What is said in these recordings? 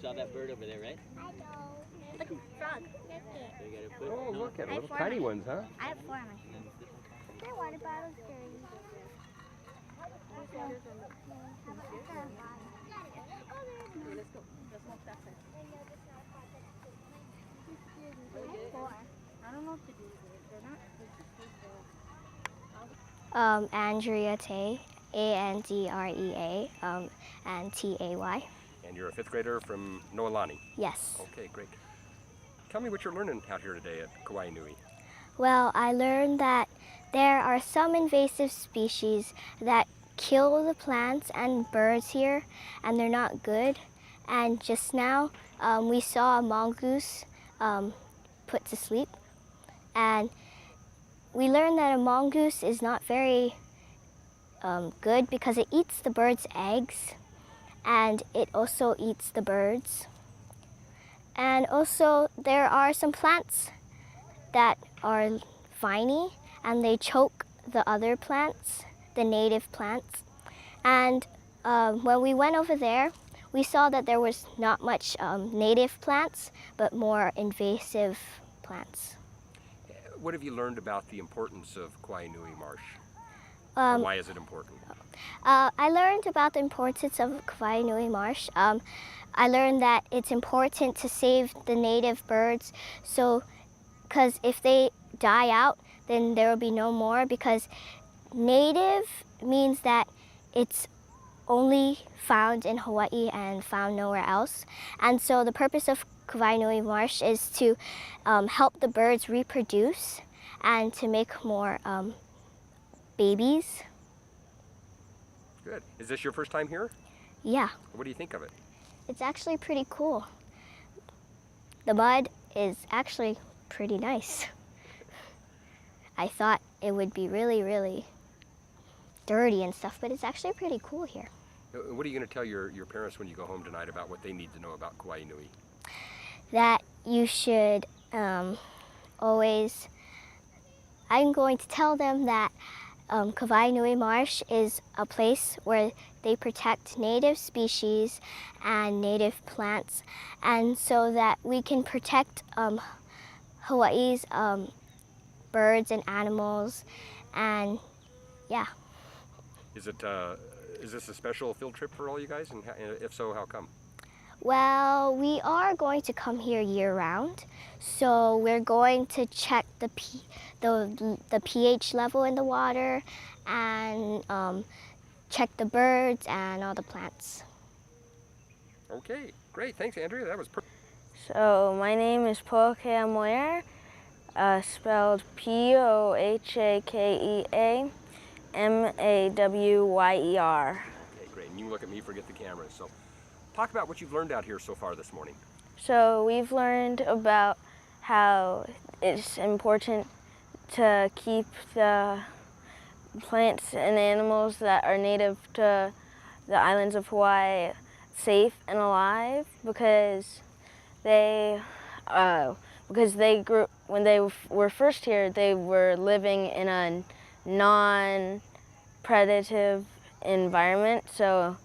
saw that bird over there, right? I know. Look, frog. So you gotta put, Oh, look at little tiny ones, huh? I have 4 of mine. Their water bottle's dirty. Let's go. Let's walk that side. I don't know what to do with it. They're not. Andrea Tay, Andrea, and Tay. And you're a 5th grader from Noelani. Yes. Okay, great. Tell me what you're learning out here today at Kawainui. Well, I learned that there are some invasive species that kill the plants and birds here, and they're not good. And just now, we saw a mongoose put to sleep, and we learned that a mongoose is not very good because it eats the birds' eggs, and it also eats the birds. And also, there are some plants that are viney, and they choke the other plants, the native plants. And when we went over there, we saw that there was not much native plants, but more invasive plants. What have you learned about the importance of Kawainui Marsh? Or why is it important? I learned about the importance of Kawainui Marsh. I learned that it's important to save the native birds, because if they die out, then there will be no more, because native means that it's only found in Hawaii and found nowhere else. And so the purpose of Kawainui Marsh is to help the birds reproduce and to make more babies. Good. Is this your first time here? Yeah. What do you think of it? It's actually pretty cool. The mud is actually pretty nice. I thought it would be really, really dirty and stuff, but it's actually pretty cool here. What are you going to tell your parents when you go home tonight about what they need to know about Kawainui? That you should always, I'm going to tell them that Kawainui Marsh is a place where they protect native species and native plants, and so that we can protect Hawaii's birds and animals, and yeah. Is this a special field trip for all you guys, and if so, how come? Well, we are going to come here year-round, so we're going to check the pH level in the water and check the birds and all the plants. Okay, great. Thanks, Andrea. That was perfect. So my name is Poakea Moyer, spelled Pohakea Mawayer. Okay, great. And you can look at me, forget the camera. So talk about what you've learned out here so far this morning. So we've learned about how it's important to keep the plants and animals that are native to the islands of Hawaii safe and alive, because they grew, when they were first here, they were living in a non-predative environment, so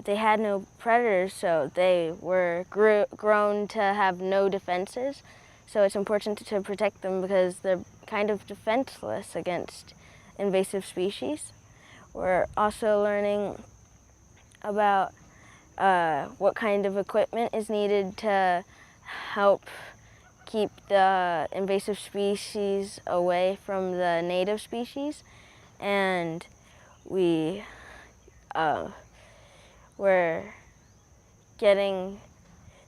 they had no predators, so they were grown to have no defenses. So it's important to protect them because they're kind of defenseless against invasive species. We're also learning about what kind of equipment is needed to help keep the invasive species away from the native species, and we're getting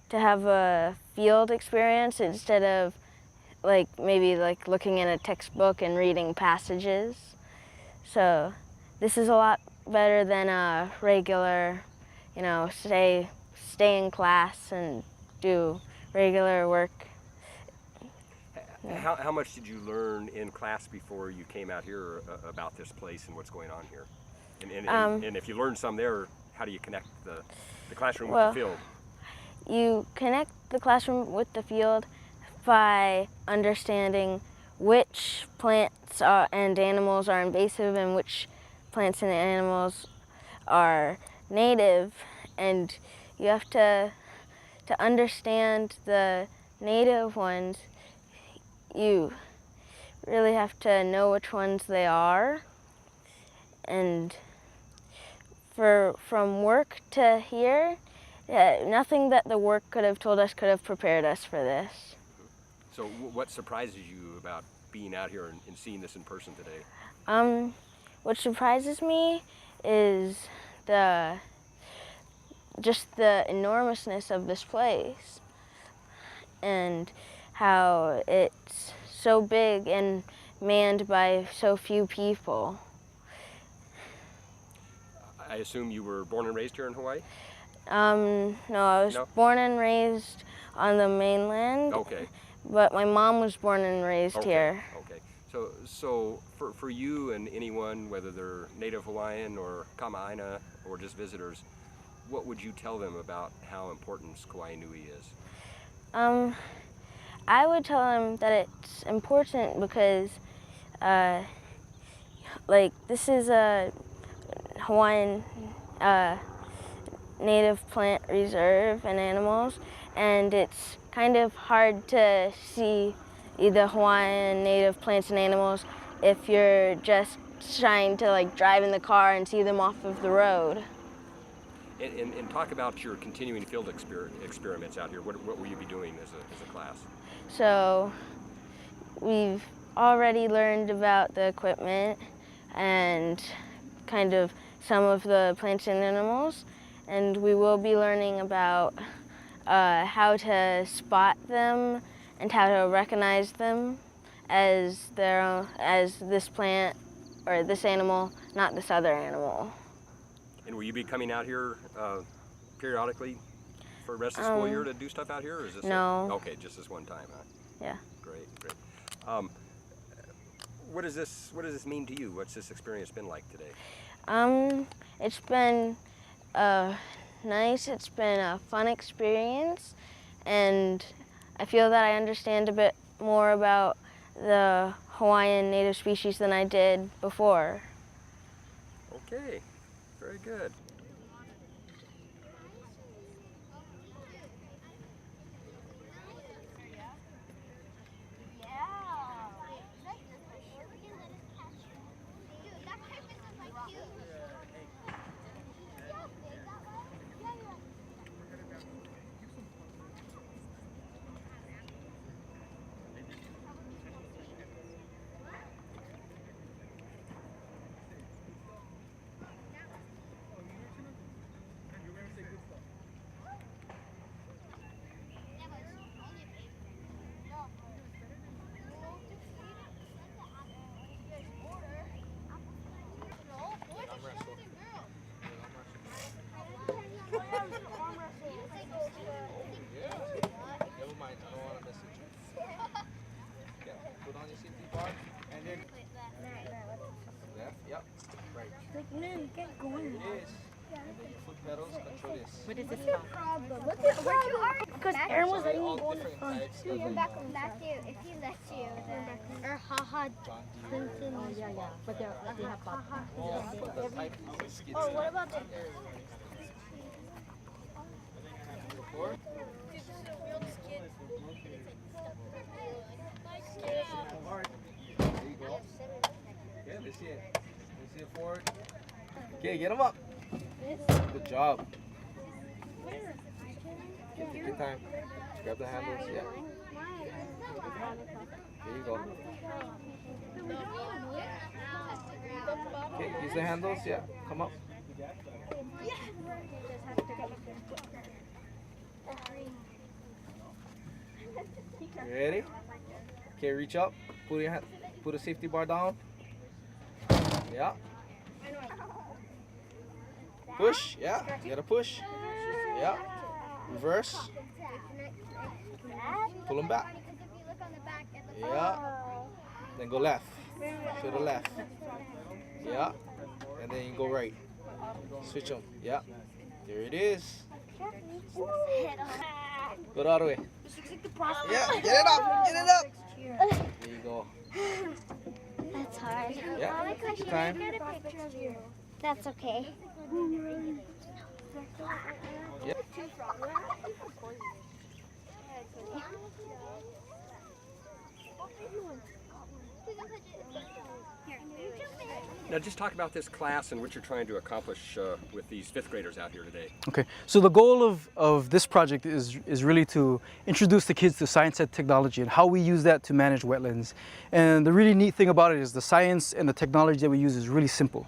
to have a field experience instead of maybe looking in a textbook and reading passages. So this is a lot better than a regular, stay in class and do regular work. How much did you learn in class before you came out here about this place and what's going on here? And if you learned some there, how do you connect the classroom with the field? You connect the classroom with the field by understanding which plants and animals are invasive and which plants and animals are native, and you have to to understand the native ones, you really have to know which ones they are. And from work to here, nothing that the work could have told us could have prepared us for this. So what surprises you about being out here and seeing this in person today? What surprises me is just the enormousness of this place and how it's so big and manned by so few people. I assume you were born and raised here in Hawaii? No, I was born and raised on the mainland. Okay. But my mom was born and raised here. Okay. So for you and anyone, whether they're Native Hawaiian or Kawainui or just visitors, what would you tell them about how important Kawainui is? I would tell them that it's important because, this is a Hawaiian native plant reserve and animals, and it's kind of hard to see the Hawaiian native plants and animals if you're just trying to drive in the car and see them off of the road. And talk about your continuing field experiments out here. What will you be doing as a class? So we've already learned about the equipment and kind of some of the plants and animals, and we will be learning about how to spot them and how to recognize them as this plant or this animal, not this other animal. And will you be coming out here periodically for the rest of the school year to do stuff out here, or is this no? Okay, just this one time, huh? Yeah. Great. What does this mean to you? What's this experience been like today? It's been nice. It's been a fun experience, and I feel that I understand a bit more about the Hawaiian native species than I did before. Okay, very good. Man, get going. Foot pedals, control this. What is this problem? Look at where you are. Because Aaron was letting me go on the phone. You're back if he lets you. Or haha. Clinton. Yeah. But they have Papa. Yeah, but the type is skids. Oh, what about the... Four. There you go. Okay, let's see it. Let's see it forward. Okay, get him up. Good job. Take your time. Grab the handles. Yeah. There you go. Okay, use the handles. Yeah. Come up. You ready? Okay, reach up. Put a safety bar down. Yeah. Push. Yeah. You gotta push. Yeah. Reverse. Pull them back. Yeah. Then go left. To the left. Yeah. And then you go right. Switch them. Yeah. There it is. Go the other way. Yeah. Get it up. Get it up. There you go. That's hard. Yeah. Take your time. That's okay. Yep. Now just talk about this class and what you're trying to accomplish with these 5th graders out here today. Okay, so the goal of this project is really to introduce the kids to science and technology and how we use that to manage wetlands. And the really neat thing about it is the science and the technology that we use is really simple.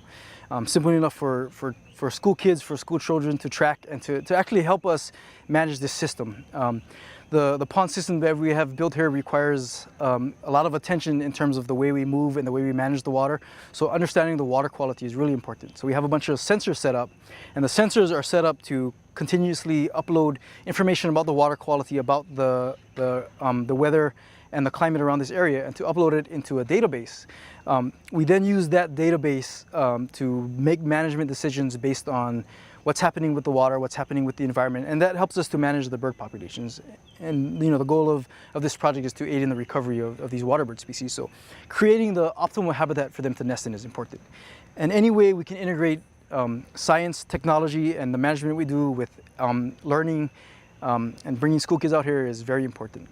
Simple enough for school kids, for school children to track and to actually help us manage this system. The pond system that we have built here requires a lot of attention in terms of the way we move and the way we manage the water. So understanding the water quality is really important. So we have a bunch of sensors set up, and the sensors are set up to continuously upload information about the water quality, about the weather and the climate around this area, and to upload it into a database. We then use that database to make management decisions based on what's happening with the water, what's happening with the environment, and that helps us to manage the bird populations. And the goal of this project is to aid in the recovery of these water bird species. So creating the optimal habitat for them to nest in is important. And any way we can integrate science, technology, and the management we do with learning and bringing school kids out here is very important.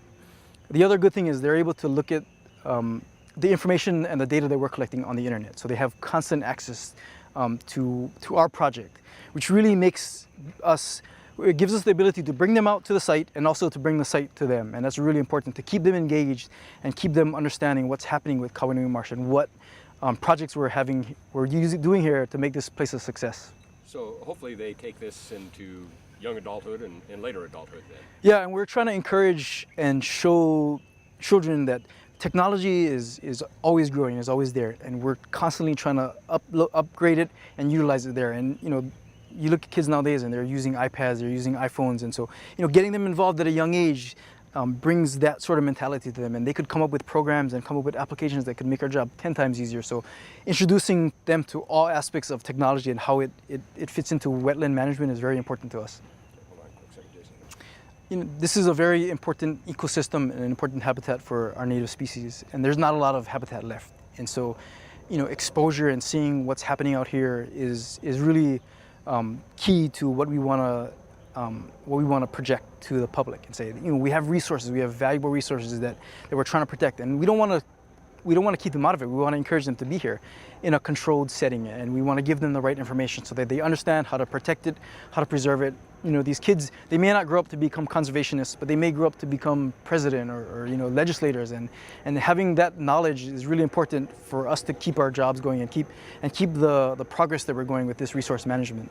The other good thing is they're able to look at the information and the data that we're collecting on the internet. So they have constant access to our project, which really it gives us the ability to bring them out to the site and also to bring the site to them. And that's really important to keep them engaged and keep them understanding what's happening with Kawainui Marsh and what projects we're doing here to make this place a success. So hopefully they take this into young adulthood and later adulthood then. Yeah, and we're trying to encourage and show children that technology is always growing, is always there, and we're constantly trying to upgrade it and utilize it there. And you look at kids nowadays and they're using iPads, they're using iPhones, and so getting them involved at a young age brings that sort of mentality to them, and they could come up with programs and come up with applications that could make our job 10 times easier. So introducing them to all aspects of technology and how it fits into wetland management is very important to us. This is a very important ecosystem and an important habitat for our native species, and there's not a lot of habitat left. And so, exposure and seeing what's happening out here is really key to what we want to project to the public and say, we have resources, we have valuable resources that we're trying to protect, and we don't want to keep them out of it. We want to encourage them to be here in a controlled setting, and we want to give them the right information so that they understand how to protect it, how to preserve it. These kids, they may not grow up to become conservationists, but they may grow up to become president or legislators, and having that knowledge is really important for us to keep our jobs going and keep the progress that we're going with this resource management.